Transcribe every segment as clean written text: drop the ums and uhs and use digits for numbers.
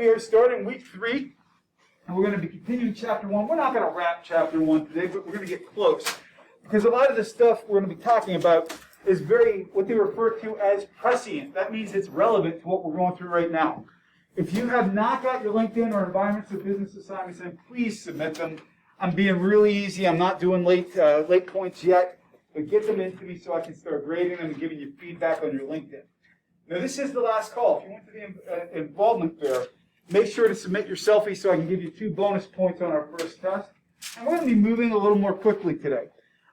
we are starting week 3, and we're going to be continuing chapter 1. We're not going to wrap chapter 1 today, but we're going to get close. Because a lot of the stuff we're going to be talking about is what they refer to as prescient. That means it's relevant to what we're going through right now. If you have not got your LinkedIn or environments of business assignments in, please submit them. I'm being really easy. I'm not doing late points yet, but get them into me so I can start grading them and giving you feedback on your LinkedIn. Now, this is the last call. If you went to the involvement fair, make sure to submit your selfie so I can give you 2 bonus points on our first test. And we're going to be moving a little more quickly today.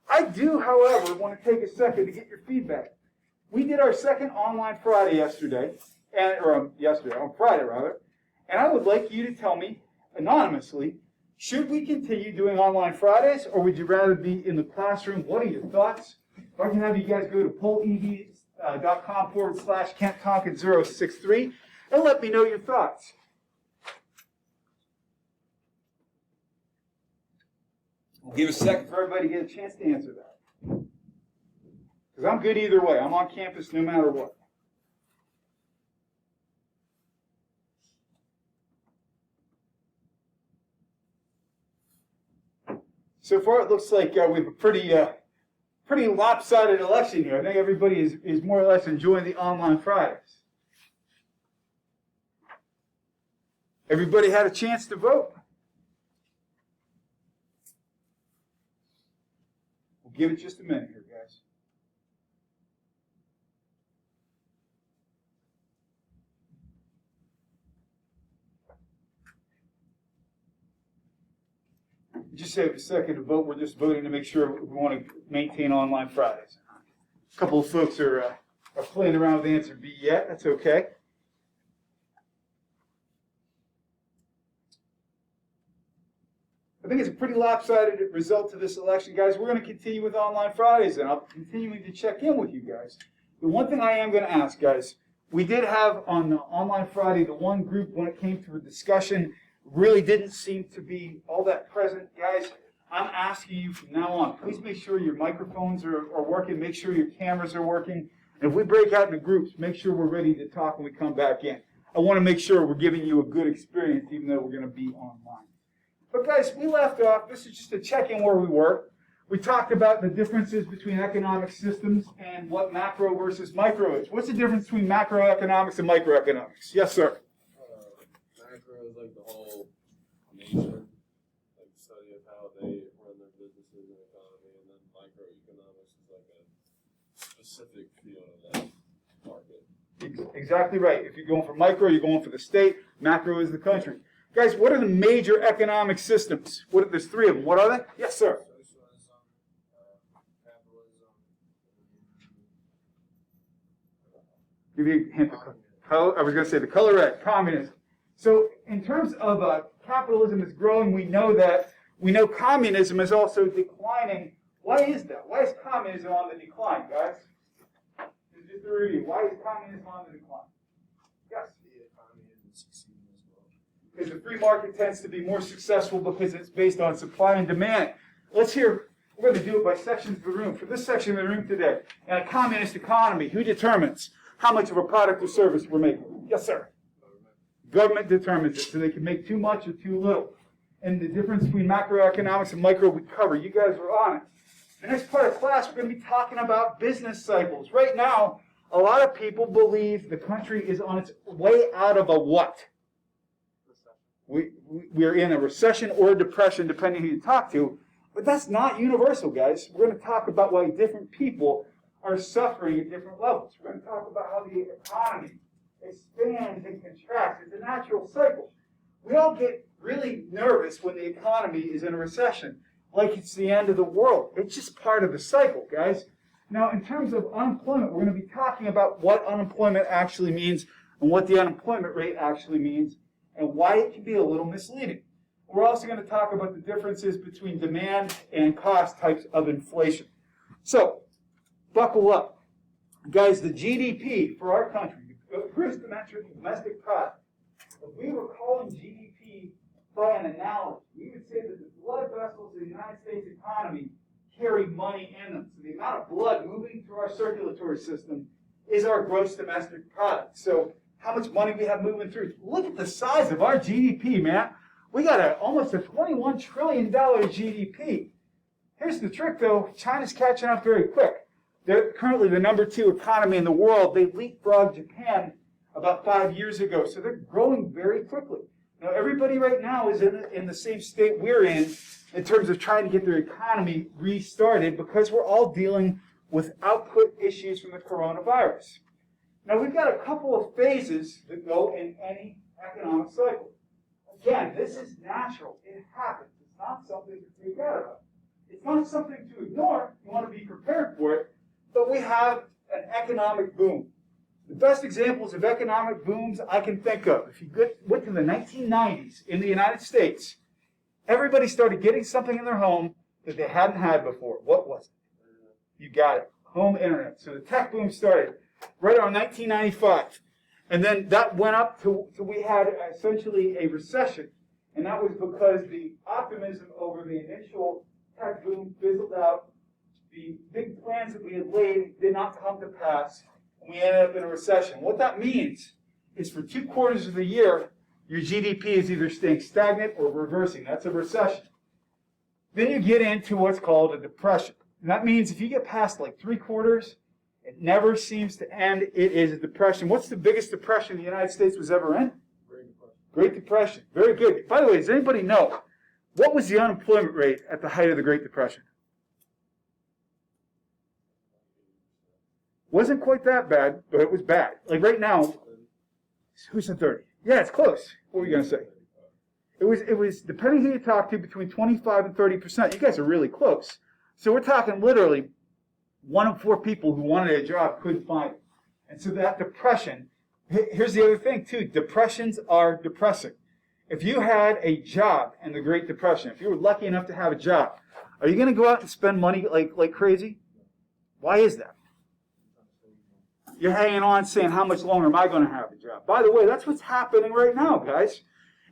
I do, however, want to take a second to get your feedback. We did our second online Friday on Friday rather, and I would like you to tell me anonymously, should we continue doing online Fridays, or would you rather be in the classroom? What are your thoughts? If I can have you guys go to pollev.com/KentTonkin063 and let me know your thoughts. We'll give a second for everybody to get a chance to answer that. Because I'm good either way. I'm on campus no matter what. So far, it looks like we have a pretty lopsided election here. I think everybody is more or less enjoying the online Fridays. Everybody had a chance to vote. We'll give it just a minute here, guys. Just save a second to vote. We're just voting to make sure we want to maintain online Fridays. A couple of folks are playing around with answer B yet. That's okay. I think it's a pretty lopsided result to this election, guys. We're going to continue with online Fridays, and I'll continuing to check in with you guys. The one thing I am going to ask, guys, we did have on online Friday, the one group when it came to a discussion really didn't seem to be all that present. Guys, I'm asking you from now on, please make sure your microphones are working, make sure your cameras are working, and if we break out into groups, make sure we're ready to talk when we come back in. I want to make sure we're giving you a good experience even though we're going to be online. But guys, we left off, this is just a check-in where we were. We talked about the differences between economic systems and what macro versus micro is. What's the difference between macroeconomics and microeconomics? Yes, sir. Macro is like the whole nation, like the study of how they run their businesses and economy, and then microeconomics is like a specific field of that market. Exactly right. If you're going for micro, you're going for the state. Macro is the country. Guys, what are the major economic systems? There's 3 of them. What are they? Yes, sir. Socialism, capitalism, Give you a hint. I was going to say the color red, communism. So in terms of capitalism is growing, we know communism is also declining. Why is that? Why is communism on the decline, guys? Just a review. Why is communism on the decline? Yes. the economy isn't succeeding as well. Because the free market tends to be more successful because it's based on supply and demand. Let's hear, we're going to do it by sections of the room. For this section of the room today, in a communist economy, who determines how much of a product or service we're making? Yes, sir. Government determines it, so they can make too much or too little. And the difference between macroeconomics and micro we cover. You guys are on it. The next part of class, we're going to be talking about business cycles. Right now, a lot of people believe the country is on its way out of a what? We're in a recession or a depression, depending who you talk to. But that's not universal, guys. We're going to talk about why different people are suffering at different levels. We're going to talk about how the economy expands and contracts. It's a natural cycle. We all get really nervous when the economy is in a recession, like it's the end of the world. It's just part of the cycle, guys. Now, in terms of unemployment, we're going to be talking about what unemployment actually means and what the unemployment rate actually means and why it can be a little misleading. We're also going to talk about the differences between demand and cost types of inflation. So, buckle up. Guys, the GDP for our country, the gross domestic product, if we were calling GDP by an analogy, we would say that the blood vessels of the United States economy carry money in them. So the amount of blood moving through our circulatory system is our gross domestic product. So how much money we have moving through. Look at the size of our GDP, man. We got almost a $21 trillion GDP. Here's the trick, though. China's catching up very quick. They're currently the #2 economy in the world. They leapfrogged Japan about 5 years ago, so they're growing very quickly. Now, everybody right now is in the same state we're in terms of trying to get their economy restarted because we're all dealing with output issues from the coronavirus. Now, we've got a couple of phases that go in any economic cycle. Again, this is natural. It happens. It's not something to freak out about. It's not something to ignore. You want to be prepared for it. But we have an economic boom. The best examples of economic booms I can think of, if you went to the 1990s in the United States, everybody started getting something in their home that they hadn't had before. What was it? You got it. Home internet. So the tech boom started right around 1995. And then that went up till we had essentially a recession. And that was because the optimism over the initial tech boom fizzled out. The big plans that we had laid did not come to pass. And we ended up in a recession. What that means is for 2 quarters of the year, your GDP is either staying stagnant or reversing. That's a recession. Then you get into what's called a depression. And that means if you get past like 3 quarters, it never seems to end. It is a depression. What's the biggest depression the United States was ever in? Great Depression. Great Depression. Very good. By the way, does anybody know what was the unemployment rate at the height of the Great Depression? Wasn't quite that bad, but it was bad. Like right now, who said 30? Yeah, it's close. What were you going to say? It was depending who you talk to, between 25 and 30%. You guys are really close. So we're talking literally 1 in 4 people who wanted a job couldn't find it. And so that depression, here's the other thing too, depressions are depressing. If you had a job in the Great Depression, if you were lucky enough to have a job, are you going to go out and spend money like crazy? Why is that? You're hanging on saying, how much longer am I going to have a job? By the way, that's what's happening right now, guys.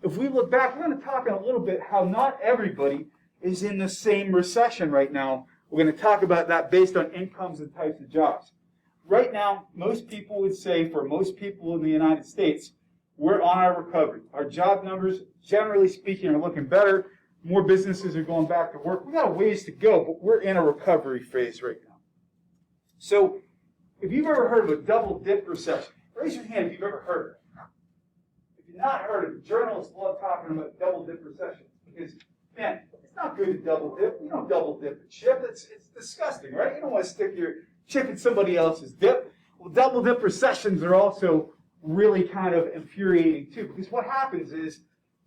If we look back, we're going to talk in a little bit how not everybody is in the same recession right now. We're going to talk about that based on incomes and types of jobs. Right now, most people would say, for most people in the United States, we're on our recovery. Our job numbers, generally speaking, are looking better. More businesses are going back to work. We've got a ways to go, but we're in a recovery phase right now. So, if you've ever heard of a double dip recession, raise your hand if you've ever heard of it. If you've not heard of it, journalists love talking about double dip recessions because, man, it's not good to double dip. You don't double dip a chip. It's disgusting, right? You don't want to stick your chip in somebody else's dip. Well, double dip recessions are also really kind of infuriating too, because what happens is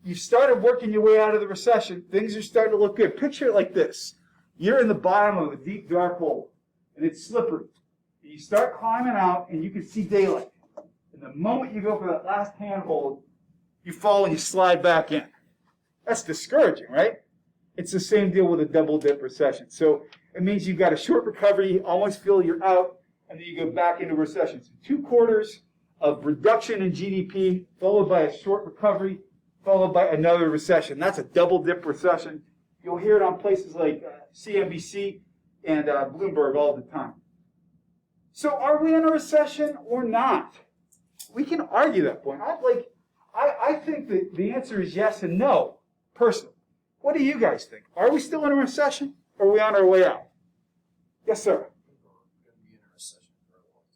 you started working your way out of the recession. Things are starting to look good. Picture it like this. You're in the bottom of a deep, dark hole, and it's slippery. You start climbing out, and you can see daylight. And the moment you go for that last handhold, you fall and you slide back in. That's discouraging, right? It's the same deal with a double dip recession. So it means you've got a short recovery, you almost feel you're out, and then you go back into recession. So 2 quarters of reduction in GDP, followed by a short recovery, followed by another recession. That's a double dip recession. You'll hear it on places like CNBC and Bloomberg all the time. So are we in a recession or not? We can argue that point. I think that the answer is yes and no, personally. What do you guys think? Are we still in a recession or are we on our way out? Yes, sir. We're going to be in a recession for a long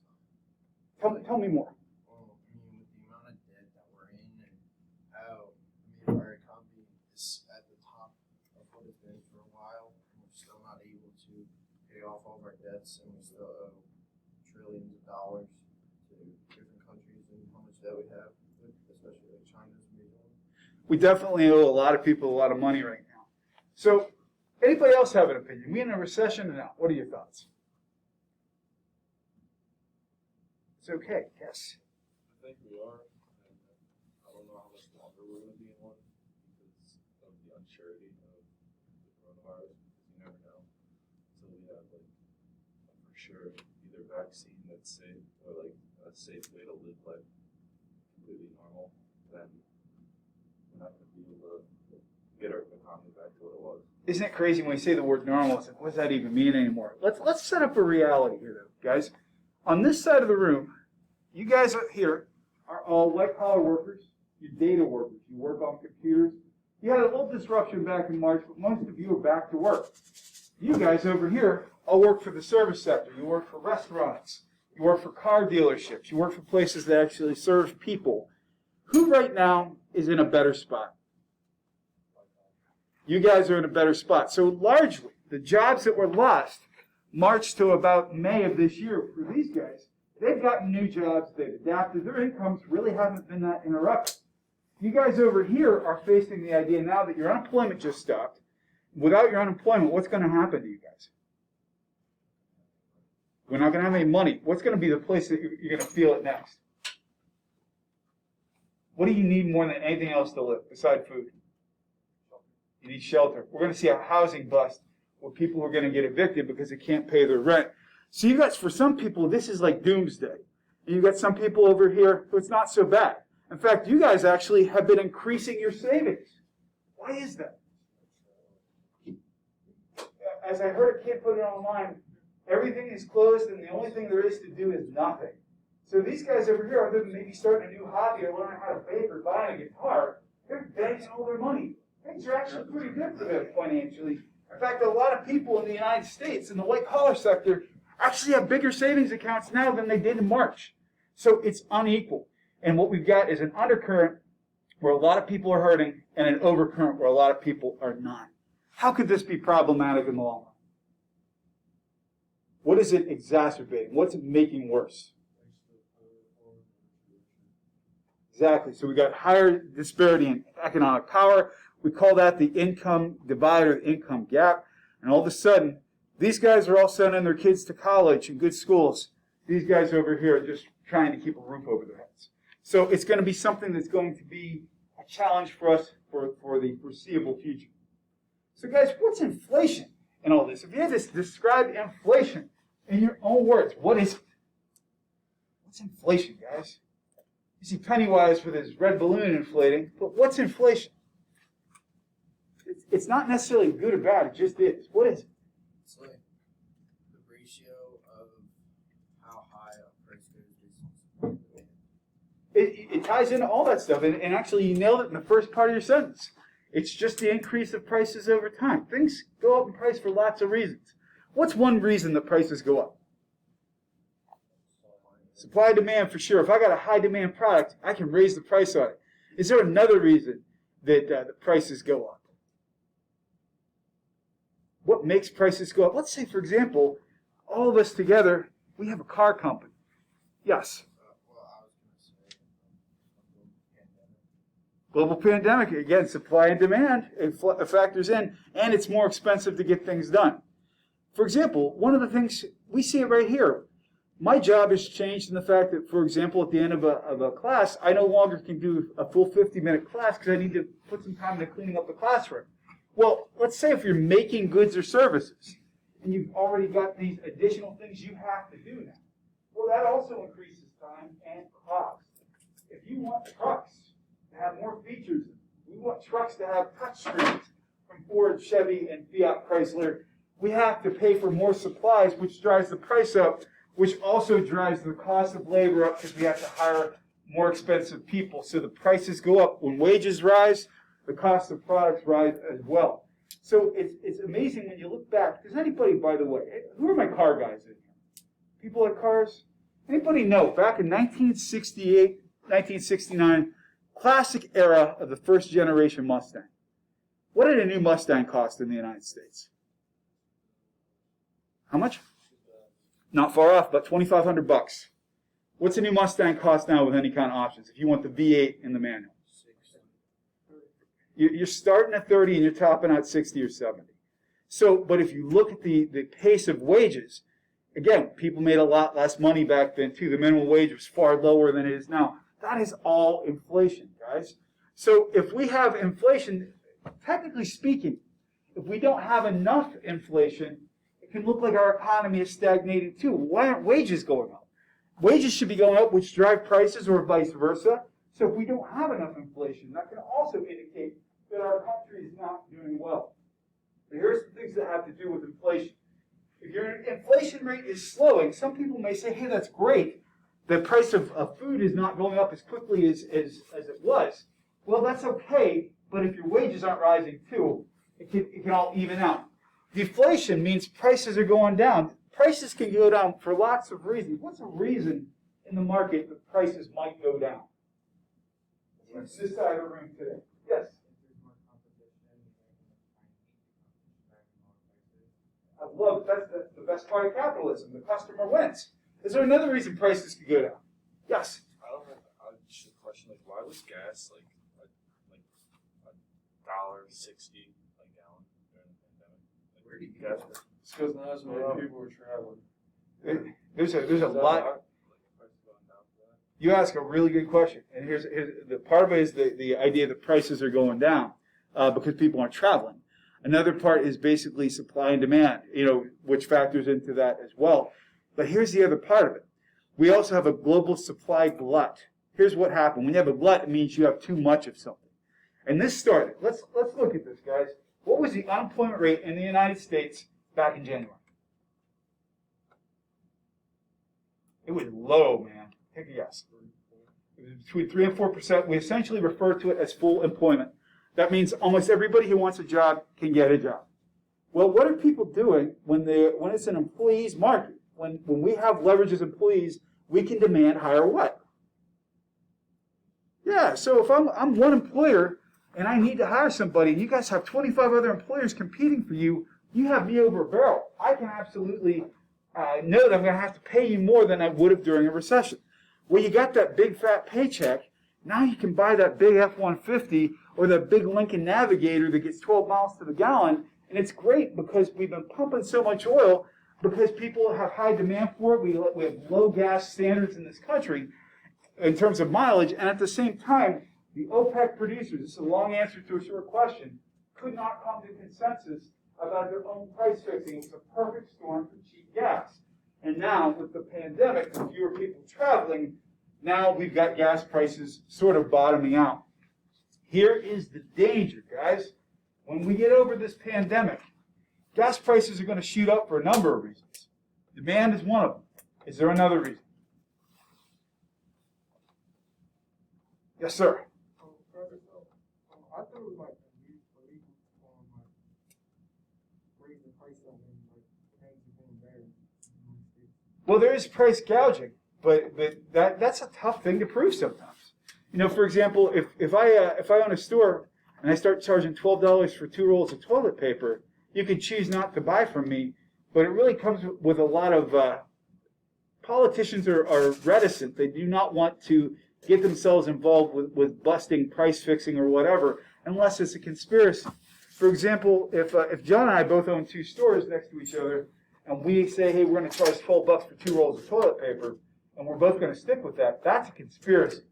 time. Tell me more. Well, I mean, with the amount of debt that we're in and how, our economy is at the top of what it's been for a while, and we're still not able to pay off all of our debts, and we still owe trillions of dollars to different countries and how much debt we have, especially like China's big one. We definitely owe a lot of people a lot of money right now. So, anybody else have an opinion? We in a recession or not? What are your thoughts? It's okay. Yes. I think we are. And I don't know how much longer we're going to be in one because of the unsurety of the coronavirus. Because you never know until we have like for sure either vaccine that's safe or like a safe way to live life completely normal. Then we're not going to be able to get our economy back to what it was. Isn't it crazy when we say the word normal? It's like, what does that even mean anymore? Let's set up a reality here, though, guys. On this side of the room, you guys here are all white-collar workers. You're data workers. You work on computers. You had a little disruption back in March, but most of you are back to work. You guys over here all work for the service sector. You work for restaurants. You work for car dealerships. You work for places that actually serve people. Who right now is in a better spot? You guys are in a better spot. So largely, the jobs that were lost March to about May of this year for these guys, they've gotten new jobs. They've adapted. Their incomes really haven't been that interrupted. You guys over here are facing the idea now that your unemployment just stopped. Without your unemployment, what's going to happen to you guys? We're not going to have any money. What's going to be the place that you're going to feel it next? What do you need more than anything else to live besides food? You need shelter. We're going to see a housing bust where people are going to get evicted because they can't pay their rent. So you guys, for some people, this is like doomsday. And you've got some people over here who it's not so bad. In fact, you guys actually have been increasing your savings. Why is that? As I heard a kid put it online, everything is closed and the only thing there is to do is nothing. So these guys over here, other than maybe starting a new hobby or learning how to bake or buying a guitar, they're banking all their money. Things are actually pretty good for them financially. In fact, a lot of people in the United States in the white-collar sector actually have bigger savings accounts now than they did in March. So it's unequal. And what we've got is an undercurrent where a lot of people are hurting and an overcurrent where a lot of people are not. How could this be problematic in the long run? What is it exacerbating? What's it making worse? Exactly. So we got higher disparity in economic power. We call that the income divide or the income gap. And all of a sudden, these guys are all sending their kids to college and good schools. These guys over here are just trying to keep a roof over their heads. So it's going to be something that's going to be a challenge for us for the foreseeable future. So guys, what's inflation in all this? If you had to describe inflation in your own words, what is it? What's inflation, guys? You see Pennywise with his red balloon inflating, but what's inflation? It's not necessarily good or bad, it just is. What is it? It's like the ratio of how high a price goes is. It ties into all that stuff, and actually you nailed it in the first part of your sentence. It's just the increase of prices over time. Things go up in price for lots of reasons. What's one reason that prices go up? Supply and demand, for sure. If I got a high demand product, I can raise the price on it. Is there another reason that the prices go up? What makes prices go up? Let's say, for example, all of us together, we have a car company. Yes. Well, I was going to say, pandemic. Global pandemic, again, supply and demand, it factors in, and it's more expensive to get things done. For example, one of the things, we see it right here. My job has changed in the fact that, for example, at the end of a class, I no longer can do a full 50-minute class because I need to put some time into cleaning up the classroom. Well, let's say if you're making goods or services, and you've already got these additional things you have to do now, well, that also increases time and cost. If you want trucks to have more features, we want trucks to have touch screens from Ford, Chevy, and Fiat Chrysler, we have to pay for more supplies, which drives the price up, which also drives the cost of labor up because we have to hire more expensive people. So the prices go up. When wages rise, the cost of products rise as well. So it's amazing when you look back. Does anybody, by the way, who are my car guys in here? People like cars? Anybody know, back in 1968, 1969, classic era of the first generation Mustang, what did a new Mustang cost in the United States? How much? Not far off, about $2,500. What's a new Mustang cost now with any kind of options if you want the V8 in the manual? You're starting at 30 and you're topping out 60 or 70. So, but if you look at the pace of wages, again, people made a lot less money back then too. The minimum wage was far lower than it is now. That is all inflation, guys. So if we have inflation, technically speaking, if we don't have enough inflation, it can look like our economy is stagnating too. Why aren't wages going up? Wages should be going up, which drive prices, or vice versa. So if we don't have enough inflation, that can also indicate that our country is not doing well. But here's the things that have to do with inflation. If your inflation rate is slowing, some people may say, hey, that's great, the price of food is not going up as quickly as it was. Well, that's okay, but if your wages aren't rising too, it can all even out. Deflation means prices are going down. Prices can go down for lots of reasons. What's a reason in the market that prices might go down? It's this side of the room today. Yes? I love that's the best part of capitalism. The customer wins. Is there another reason prices could go down? Yes? I don't know. I just a question like why was gas like $1.60 a gallon during the pandemic? Like where did gas? It's because not as many people were traveling. There's a lot. You ask a really good question, and here's the part of it is the idea that prices are going down because people aren't traveling. Another part is basically supply and demand, which factors into that as well. But here's the other part of it. We also have a global supply glut. Here's what happened. When you have a glut, it means you have too much of something. And this started. Let's look at this, guys. What was the unemployment rate in the United States back in January? It was low, man. Take a guess. It was between 3 and 4%. We essentially refer to it as full employment. That means almost everybody who wants a job can get a job. Well, what are people doing when it's an employee's market? When we have leverage as employees, we can demand higher what? Yeah, so if I'm one employer and I need to hire somebody and you guys have 25 other employers competing for you, you have me over a barrel. I can absolutely know that I'm going to have to pay you more than I would have during a recession. Well, you got that big fat paycheck. Now you can buy that big F-150 or that big Lincoln Navigator that gets 12 miles to the gallon. And it's great because we've been pumping so much oil because people have high demand for it. We have low gas standards in this country in terms of mileage. And at the same time, the OPEC producers, this is a long answer to a short question, could not come to consensus about their own price fixing. It was a perfect storm for cheap gas. And now, with the pandemic and fewer people traveling, now we've got gas prices sort of bottoming out. Here is the danger, guys. When we get over this pandemic, gas prices are going to shoot up for a number of reasons. Demand is one of them. Is there another reason? Yes, sir. I thought it was like illegal raise the price on them, like things are being better. Well, there is price gouging, but that's a tough thing to prove sometimes. For example, if I own a store and I start charging $12 for 2 rolls of toilet paper, you can choose not to buy from me, but it really comes with a lot of politicians are reticent. They do not want to get themselves involved with busting price fixing or whatever unless it's a conspiracy. For example, if John and I both own 2 stores next to each other and we say, hey, we're going to charge $12 for 2 rolls of toilet paper, and we're both going to stick with that, that's a conspiracy.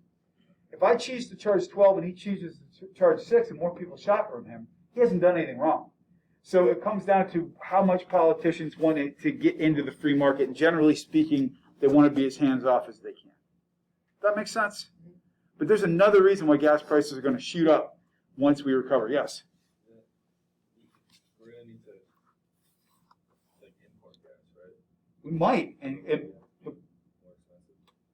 If I choose to charge 12 and he chooses to charge 6 and more people shop from him, he hasn't done anything wrong. So it comes down to how much politicians want to get into the free market. And generally speaking, they want to be as hands-off as they can. Does that make sense? But there's another reason why gas prices are going to shoot up once we recover. Yes? We're going to need to import gas, right? We might.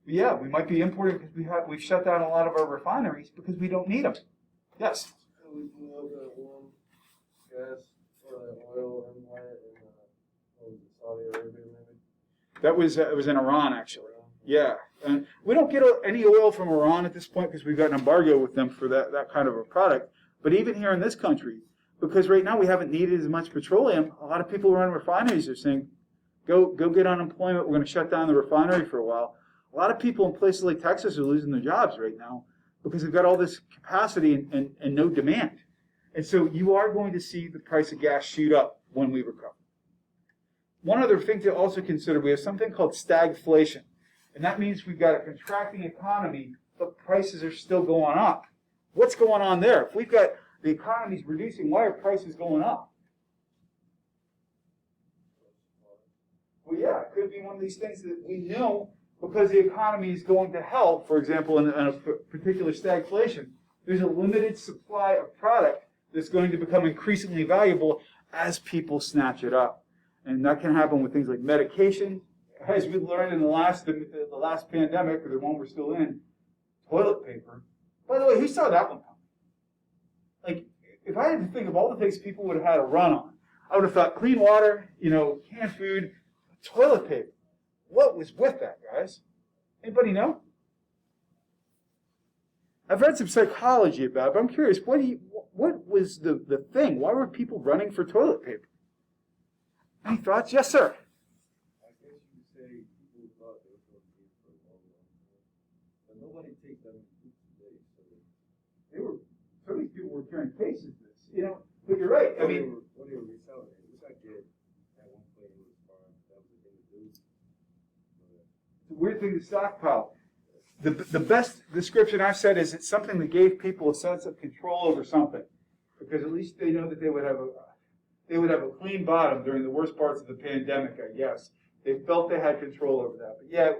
Yeah, we might be importing because we've shut down a lot of our refineries because we don't need them. Yes? We can look at one gas or that oil empire in Saudi Arabia, maybe. That was it was in Iran, actually. Yeah. And we don't get any oil from Iran at this point because we've got an embargo with them for that kind of a product. But even here in this country, because right now we haven't needed as much petroleum, a lot of people who run refineries are saying, go get unemployment, we're going to shut down the refinery for a while. A lot of people in places like Texas are losing their jobs right now because they've got all this capacity and no demand. And so you are going to see the price of gas shoot up when we recover. One other thing to also consider, we have something called stagflation. And that means we've got a contracting economy, but prices are still going up. What's going on there? If we've got the economy's reducing, why are prices going up? Well, yeah, it could be one of these things that we know because the economy is going to hell, for example, in a particular stagflation. There's a limited supply of product that's going to become increasingly valuable as people snatch it up. And that can happen with things like medication, as we learned in the last pandemic, or the one we're still in, toilet paper. By the way, who saw that one coming? Like, if I had to think of all the things people would have had to run on, I would have thought clean water, canned food, toilet paper. What was with that, guys? Anybody know? I've read some psychology about it, but I'm curious, what was the thing? Why were people running for toilet paper? Any thoughts? Yes, sir. I guess you could say people thought they were going to be for a long time. But nobody takes them today. Some of these people were carrying cases of this, but you're right. I mean, what they were reselling it, which I get at one point it was farm. That was the thing to do. It's a weird thing to stockpile. The best description I've said is it's something that gave people a sense of control over something, because at least they know that they would have a clean bottom during the worst parts of the pandemic. I guess they felt they had control over that. But yeah,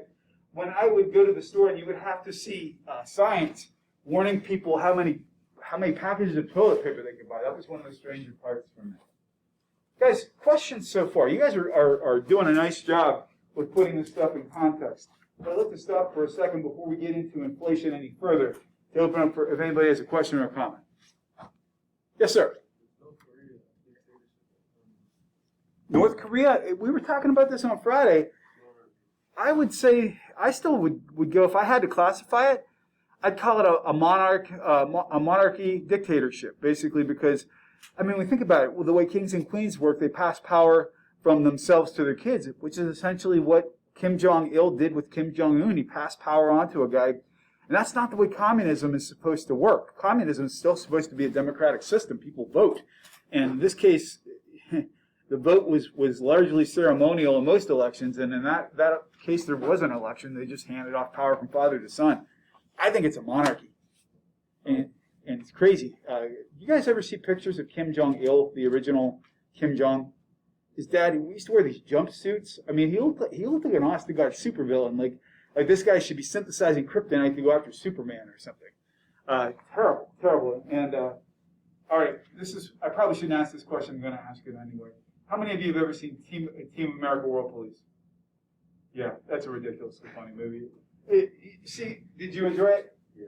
when I would go to the store and you would have to see signs warning people how many packages of toilet paper they could buy. That was one of the stranger parts for me. Guys, questions so far? You guys are doing a nice job with putting this stuff in context. But I'd like to stop for a second before we get into inflation any further to open up for if anybody has a question or a comment. Yes, sir. North Korea, we were talking about this on Friday. I would say, I still would go, if I had to classify it, I'd call it a monarchy dictatorship, basically, because, I mean, we think about it, the way kings and queens work, they pass power from themselves to their kids, which is essentially what Kim Jong-il did with Kim Jong-un. He passed power on to a guy. And that's not the way communism is supposed to work. Communism is still supposed to be a democratic system. People vote. And in this case, the vote was largely ceremonial in most elections. And in that case, there was an election. They just handed off power from father to son. I think it's a monarchy. And it's crazy. You guys ever see pictures of Kim Jong-il, the original Kim Jong? His dad, he used to wear these jumpsuits. I mean, he looked like an honest to God supervillain. Like this guy should be synthesizing kryptonite to go after Superman or something. Terrible. And all right, I probably shouldn't ask this question. I'm going to ask it anyway. How many of you have ever seen Team America World Police? Yeah, that's a ridiculously funny movie. See, did you enjoy it? Yeah,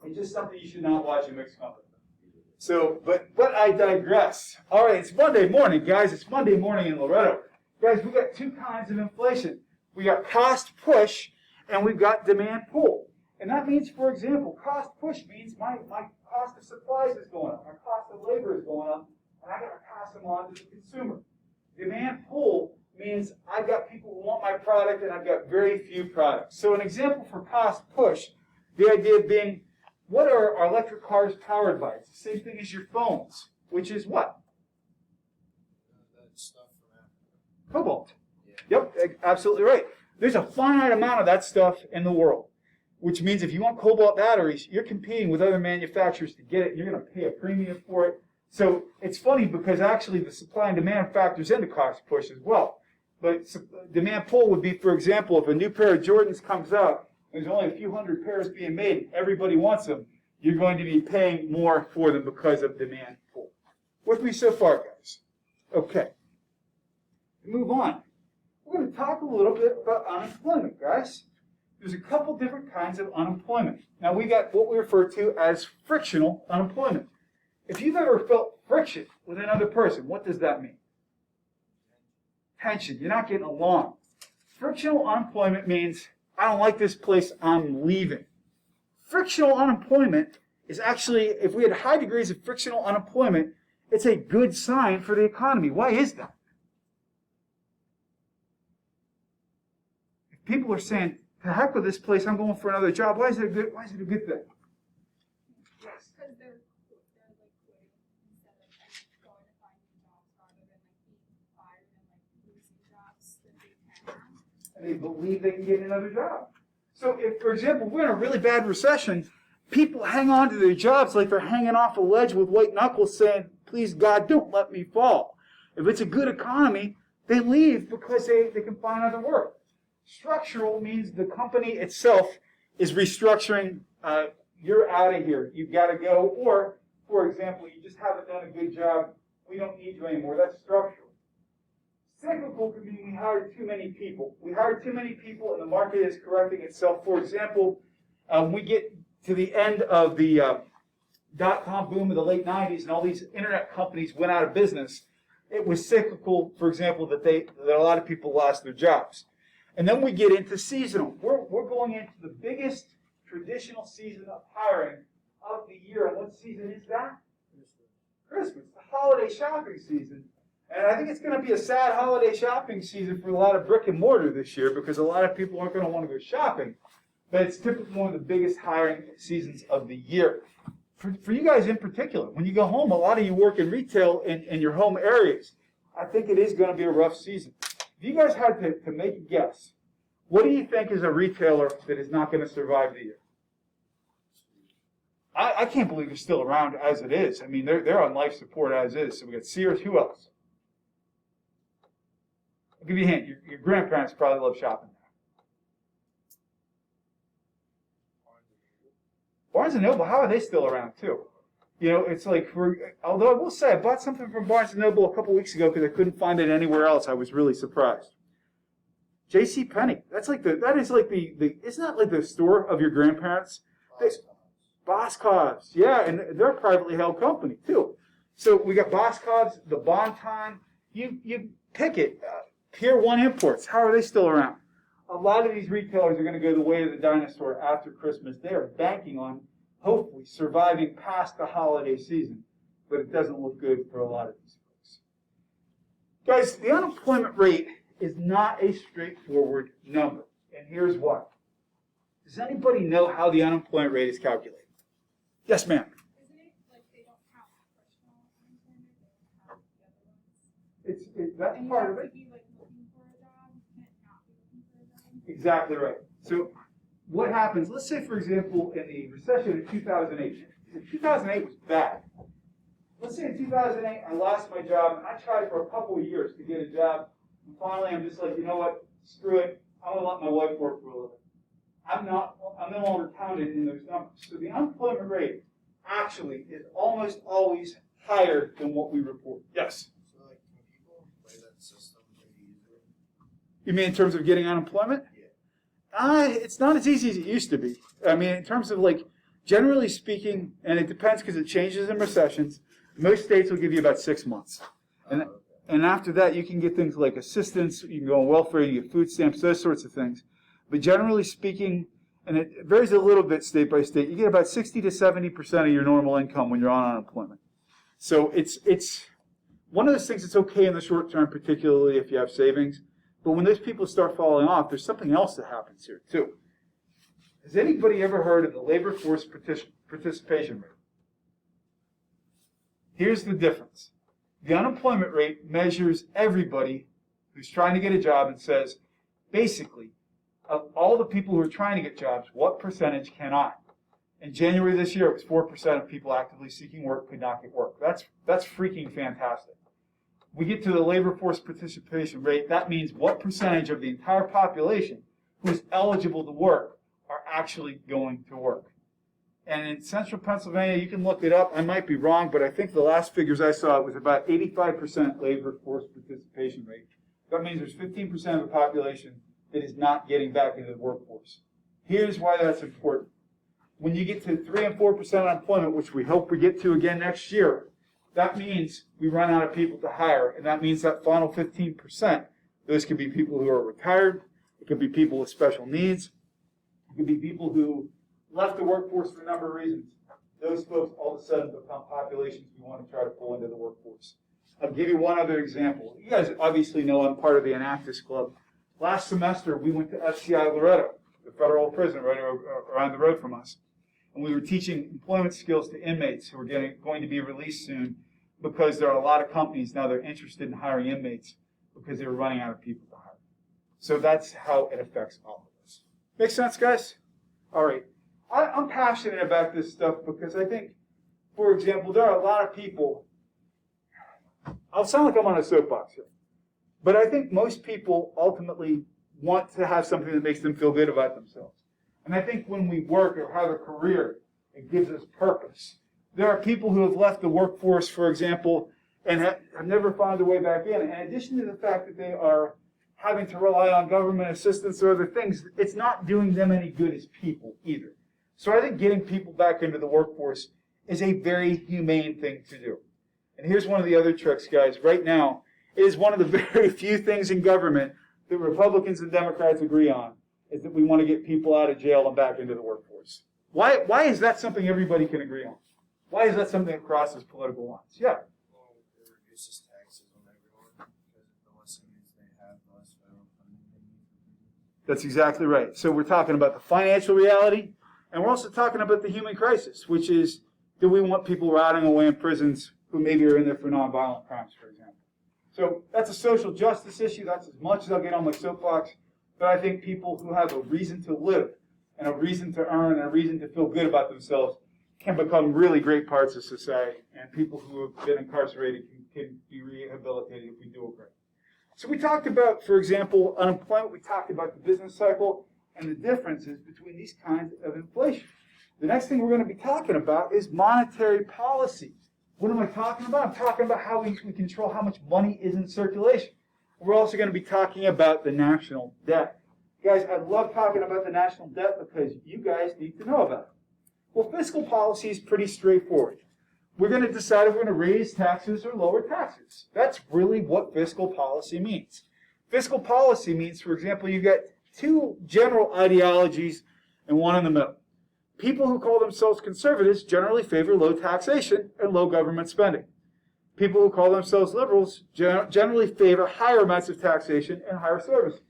It's just something you should not watch in mixed company. So, but I digress. All right, it's Monday morning, guys. It's Monday morning in Loretto. Guys, we got two kinds of inflation. We got cost push, and we've got demand pull. And that means, for example, cost push means my cost of supplies is going up, my cost of labor is going up, and I got to pass them on to the consumer. Demand pull means I've got people who want my product, and I've got very few products. So an example for cost push, the idea being, what are our electric cars powered by? It's the same thing as your phones, which is what? That stuff from Africa. Cobalt. Yeah. Yep, absolutely right. There's a finite amount of that stuff in the world, which means if you want cobalt batteries, you're competing with other manufacturers to get it. You're going to pay a premium for it. So it's funny because actually the supply and demand factors into cost push as well. But demand pull would be, for example, if a new pair of Jordans comes out, there's only a few hundred pairs being made, everybody wants them, you're going to be paying more for them because of demand pull. With me so far, guys? Okay. Move on. We're going to talk a little bit about unemployment, guys. There's a couple different kinds of unemployment. Now, we got what we refer to as frictional unemployment. If you've ever felt friction with another person, what does that mean? Tension. You're not getting along. Frictional unemployment means, I don't like this place, I'm leaving. Frictional unemployment is actually, if we had high degrees of frictional unemployment, it's a good sign for the economy. Why is that? If people are saying, to heck with this place, I'm going for another job, why is it a good thing? Yes. Because they're like quitting instead of like going to find new jobs rather than like being fired and like losing jobs that they can. And they believe they can get another job. So if, for example, we're in a really bad recession, people hang on to their jobs like they're hanging off a ledge with white knuckles saying, please God, don't let me fall. If it's a good economy, they leave because they can find other work. Structural means the company itself is restructuring, you're out of here, you've got to go, or, for example, you just haven't done a good job, we don't need you anymore. That's structural. Cyclical could mean we hired too many people. We hired too many people and the market is correcting itself. For example, we get to the end of the dot-com boom of the late 90s and all these internet companies went out of business. It was cyclical, for example, that a lot of people lost their jobs. And then we get into seasonal. We're going into the biggest traditional season of hiring of the year. And what season is that? Christmas, the holiday shopping season. And I think it's going to be a sad holiday shopping season for a lot of brick and mortar this year because a lot of people aren't going to want to go shopping. But it's typically one of the biggest hiring seasons of the year. For you guys in particular, when you go home, a lot of you work in retail in your home areas. I think it is going to be a rough season. If you guys had to make a guess, what do you think is a retailer that is not going to survive the year? I can't believe they're still around as it is. I mean, they're on life support as is. So we got Sears. Who else? I'll give you a hint. Your grandparents probably love shopping there. Barnes & Noble, how are they still around too? You know, it's like, although I will say, I bought something from Barnes & Noble a couple weeks ago because I couldn't find it anywhere else. I was really surprised. J.C. Penney, isn't that like the store of your grandparents? Boscov's, yeah, and they're a privately held company too. So we got Boscov's, the Bon-Ton, you pick it. Pier 1 Imports, how are they still around? A lot of these retailers are going to go the way of the dinosaur after Christmas. They are banking on, hopefully, surviving past the holiday season. But it doesn't look good for a lot of these folks. Guys, the unemployment rate is not a straightforward number. And here's why. Does anybody know how the unemployment rate is calculated? Yes, ma'am. Isn't it like they don't count personal unemployment, they don't count the other ones? That's And you part have of to it. be like looking for a job, you can't not be looking for a job. Exactly right. So what happens, let's say, for example, in the recession of 2008. 2008 was bad. Let's say in 2008, I lost my job, and I tried for a couple of years to get a job. And finally, I'm just like, you know what? Screw it. I'm going to let my wife work for a living. I'm no longer counted in those numbers. So the unemployment rate actually is almost always higher than what we report. Yes? So, like, can people play that system pretty easily? You mean in terms of getting unemployment? Yeah. It's not as easy as it used to be. I mean, in terms of, like, generally speaking, and it depends because it changes in recessions, most states will give you about 6 months. And after that, you can get things like assistance, you can go on welfare, you get food stamps, those sorts of things. But generally speaking, and it varies a little bit state by state, you get about 60 to 70% of your normal income when you're on unemployment. So it's one of those things that's okay in the short term, particularly if you have savings. But when those people start falling off, there's something else that happens here too. Has anybody ever heard of the labor force participation rate? Here's the difference. The unemployment rate measures everybody who's trying to get a job and says, basically, of all the people who are trying to get jobs, what percentage cannot? In January this year, it was 4% of people actively seeking work could not get work. That's freaking fantastic. We get to the labor force participation rate. That means what percentage of the entire population who is eligible to work are actually going to work. And in central Pennsylvania, you can look it up. I might be wrong, but I think the last figures I saw, it was about 85% labor force participation rate. That means there's 15% of the population that is not getting back into the workforce. Here's why that's important. When you get to 3 and 4% unemployment, which we hope we get to again next year, that means we run out of people to hire, and that means that final 15%, those could be people who are retired, it could be people with special needs, it could be people who left the workforce for a number of reasons. Those folks all of a sudden become populations we want to try to pull into the workforce. I'll give you one other example. You guys obviously know I'm part of the Enactus Club. Last semester, we went to FCI Loretto, the federal prison right around the road from us. And we were teaching employment skills to inmates who are going to be released soon because there are a lot of companies now that are interested in hiring inmates because they were running out of people to hire. So that's how it affects all of us. Make sense, guys? All right. I'm passionate about this stuff because I think, for example, there are a lot of people. I'll sound like I'm on a soapbox here. But I think most people ultimately want to have something that makes them feel good about themselves. And I think when we work or have a career, it gives us purpose. There are people who have left the workforce, for example, and have never found a way back in. In addition to the fact that they are having to rely on government assistance or other things, it's not doing them any good as people either. So I think getting people back into the workforce is a very humane thing to do. And here's one of the other tricks, guys. Right now, it is one of the very few things in government that Republicans and Democrats agree on, is that we want to get people out of jail and back into the workforce. Why is that something everybody can agree on? Why is that something that crosses political lines? Yeah. Well, it reduces taxes on everyone because the less earnings they have, the less federal funding they need. That's exactly right. So we're talking about the financial reality, and we're also talking about the human crisis, which is, do we want people rotting away in prisons who maybe are in there for nonviolent crimes, for example? So that's a social justice issue. That's as much as I'll get on my soapbox. But I think people who have a reason to live and a reason to earn and a reason to feel good about themselves can become really great parts of society. And people who have been incarcerated can be rehabilitated if we do it right. So we talked about, for example, unemployment. We talked about the business cycle and the differences between these kinds of inflation. The next thing we're going to be talking about is monetary policy. What am I talking about? I'm talking about how we control how much money is in circulation. We're also going to be talking about the national debt. Guys, I love talking about the national debt because you guys need to know about it. Well, fiscal policy is pretty straightforward. We're going to decide if we're going to raise taxes or lower taxes. That's really what fiscal policy means. Fiscal policy means, for example, you've got two general ideologies and one in the middle. People who call themselves conservatives generally favor low taxation and low government spending. People who call themselves liberals generally favor higher amounts of taxation and higher services.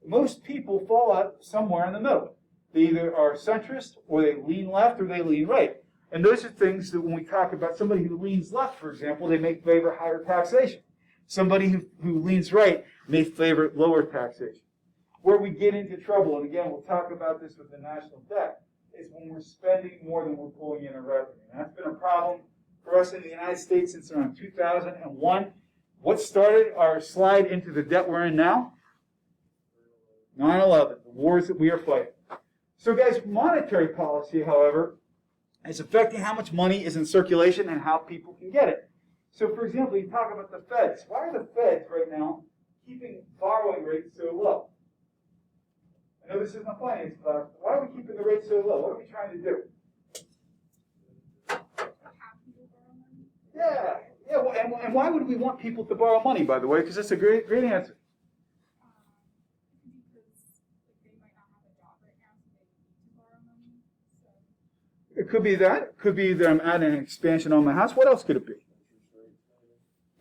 Most people fall out somewhere in the middle. They either are centrist, or they lean left, or they lean right. And those are things that when we talk about somebody who leans left, for example, they may favor higher taxation. Somebody who leans right may favor lower taxation. Where we get into trouble, and again, we'll talk about this with the national debt, is when we're spending more than we're pulling in revenue. And that's been a problem for us in the United States since around 2001. What started our slide into the debt we're in now? 9/11, the wars that we are fighting. So guys, monetary policy, however, is affecting how much money is in circulation and how people can get it. So for example, you talk about the Feds. Why are the Feds right now keeping borrowing rates so low? I know this isn't a finance class. Why are we keeping the rates so low? What are we trying to do? Yeah. Well, and why would we want people to borrow money, by the way? Because that's a great answer. It could be that. It could be that I'm adding an expansion on my house. What else could it be?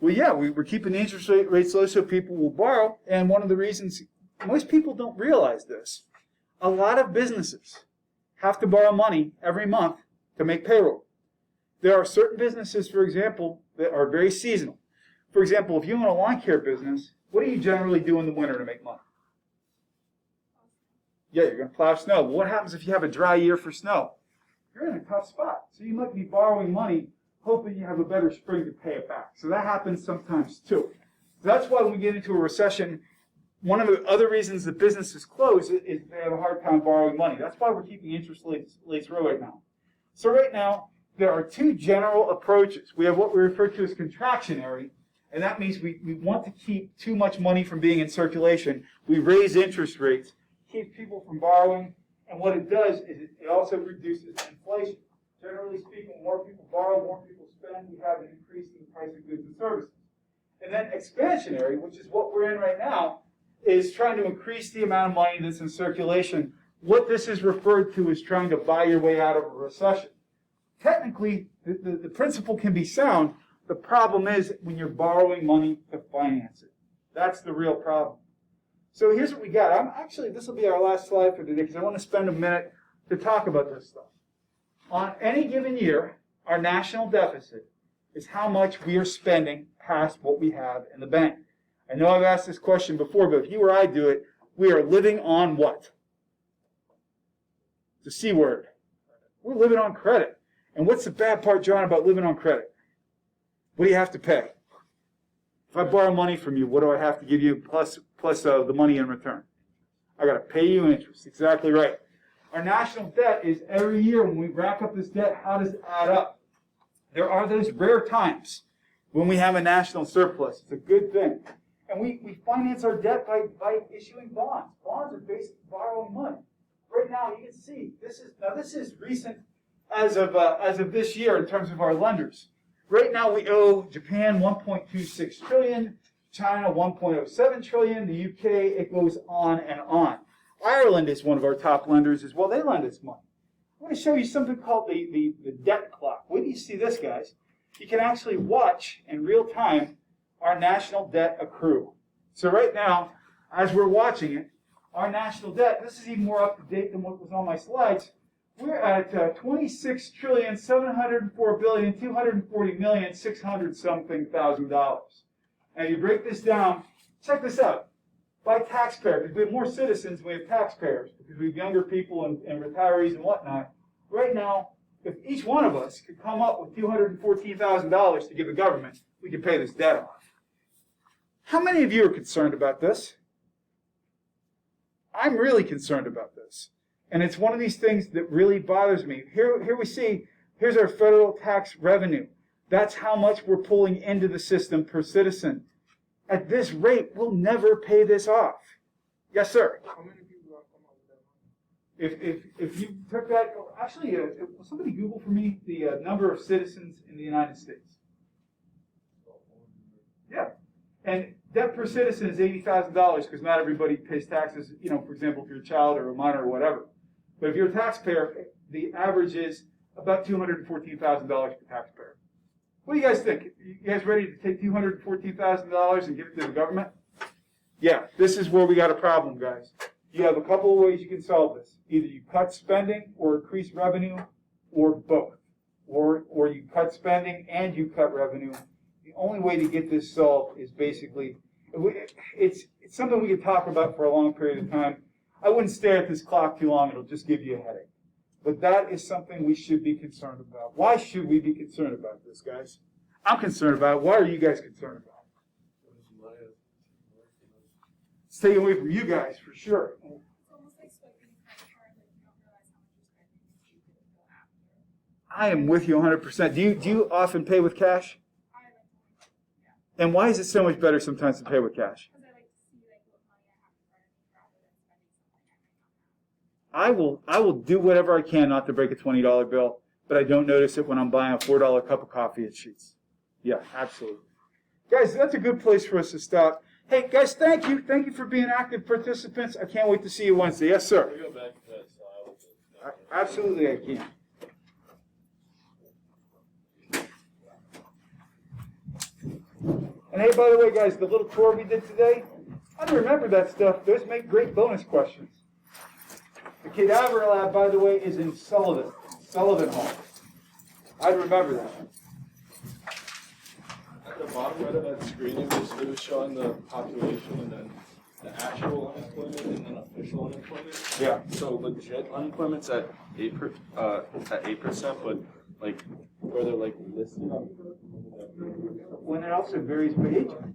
Well, yeah, we're keeping the interest rates low so people will borrow. And one of the reasons, most people don't realize this, a lot of businesses have to borrow money every month to make payroll. There are certain businesses, for example, that are very seasonal. For example, if you own a lawn care business, what do you generally do in the winter to make money? Yeah, you're going to plow snow. But what happens if you have a dry year for snow? You're in a tough spot. So you might be borrowing money, hoping you have a better spring to pay it back. So that happens sometimes too. So that's why when we get into a recession, one of the other reasons that businesses close is they have a hard time borrowing money. That's why we're keeping interest rates low right now. So right now, there are two general approaches. We have what we refer to as contractionary, and that means we want to keep too much money from being in circulation. We raise interest rates, keep people from borrowing, and what it does is it also reduces inflation. Generally speaking, when more people borrow, more people spend, we have an increase in the price of goods and services. And then expansionary, which is what we're in right now, is trying to increase the amount of money that's in circulation. What this is referred to as trying to buy your way out of a recession. Technically, the principle can be sound. The problem is when you're borrowing money to finance it. That's the real problem. So here's what we got. This will be our last slide for today because I want to spend a minute to talk about this stuff. On any given year, our national deficit is how much we are spending past what we have in the bank. I know I've asked this question before, but if you or I do it, we are living on what? The C word. We're living on credit. And what's the bad part, John, about living on credit? What do you have to pay? If I borrow money from you, what do I have to give you plus the money in return? I got to pay you interest. Exactly right. Our national debt is every year when we rack up this debt, how does it add up? There are those rare times when we have a national surplus. It's a good thing. And we finance our debt by issuing bonds. Bonds are basically borrowing money. Right now, you can see, this is recent as of this year in terms of our lenders. Right now, we owe Japan 1.26 trillion, China 1.07 trillion, the UK, it goes on and on. Ireland is one of our top lenders as well. They lend us money. I'm going to show you something called the debt clock. Wait till you see this, guys. You can actually watch in real time our national debt accrue. So right now, as we're watching it, our national debt, this is even more up to date than what was on my slides, we're at 26,704,240,600-something dollars. And you break this down, check this out. By taxpayer, because we have more citizens, we have taxpayers, because we have younger people and retirees and whatnot. Right now, if each one of us could come up with $214,000 to give the government, we could pay this debt off. How many of you are concerned about this? I'm really concerned about this. And it's one of these things that really bothers me. Here we see, here's our federal tax revenue. That's how much we're pulling into the system per citizen. At this rate, we'll never pay this off. Yes, sir? How many people have come up with that money? If you took that, actually, will somebody Google for me the number of citizens in the United States? Yeah. And debt per citizen is $80,000 because not everybody pays taxes, for example, if you're a child or a minor or whatever. But if you're a taxpayer, the average is about $214,000 per taxpayer. What do you guys think? You guys ready to take $214,000 and give it to the government? Yeah, this is where we got a problem, guys. You have a couple of ways you can solve this. Either you cut spending or increase revenue, or both. Or you cut spending and you cut revenue. The only way to get this solved is basically, it's something we could talk about for a long period of time. I wouldn't stare at this clock too long, it'll just give you a headache. But that is something we should be concerned about. Why should we be concerned about this, guys? I'm concerned about it. Why are you guys concerned about it? It's taken away from you guys, for sure. It's almost like swiping a credit card, like you don't realize how much you're spending until you go after. I am with you 100%. Do you often pay with cash? I like to, yeah. And why is it so much better sometimes to pay with cash? Because I like to see like what money I have in front of me rather than spending something I might not have. I will do whatever I can not to break a $20 bill, but I don't notice it when I'm buying a $4 cup of coffee at Sheetz. Yeah, absolutely. Guys, that's a good place for us to stop. Hey, guys, thank you. Thank you for being active participants. I can't wait to see you Wednesday. Yes, sir. Can we go back to that slide? Absolutely, I can. And hey, by the way, guys, the little tour we did today, I don't remember that stuff. Those make great bonus questions. The cadaver lab, by the way, is in Sullivan Hall. I'd remember that. At the bottom right of that screen, it was showing the population and then the actual unemployment and then official unemployment. Yeah. So legit unemployment's at 8%, but like where they're like listed on. When it also varies by age group.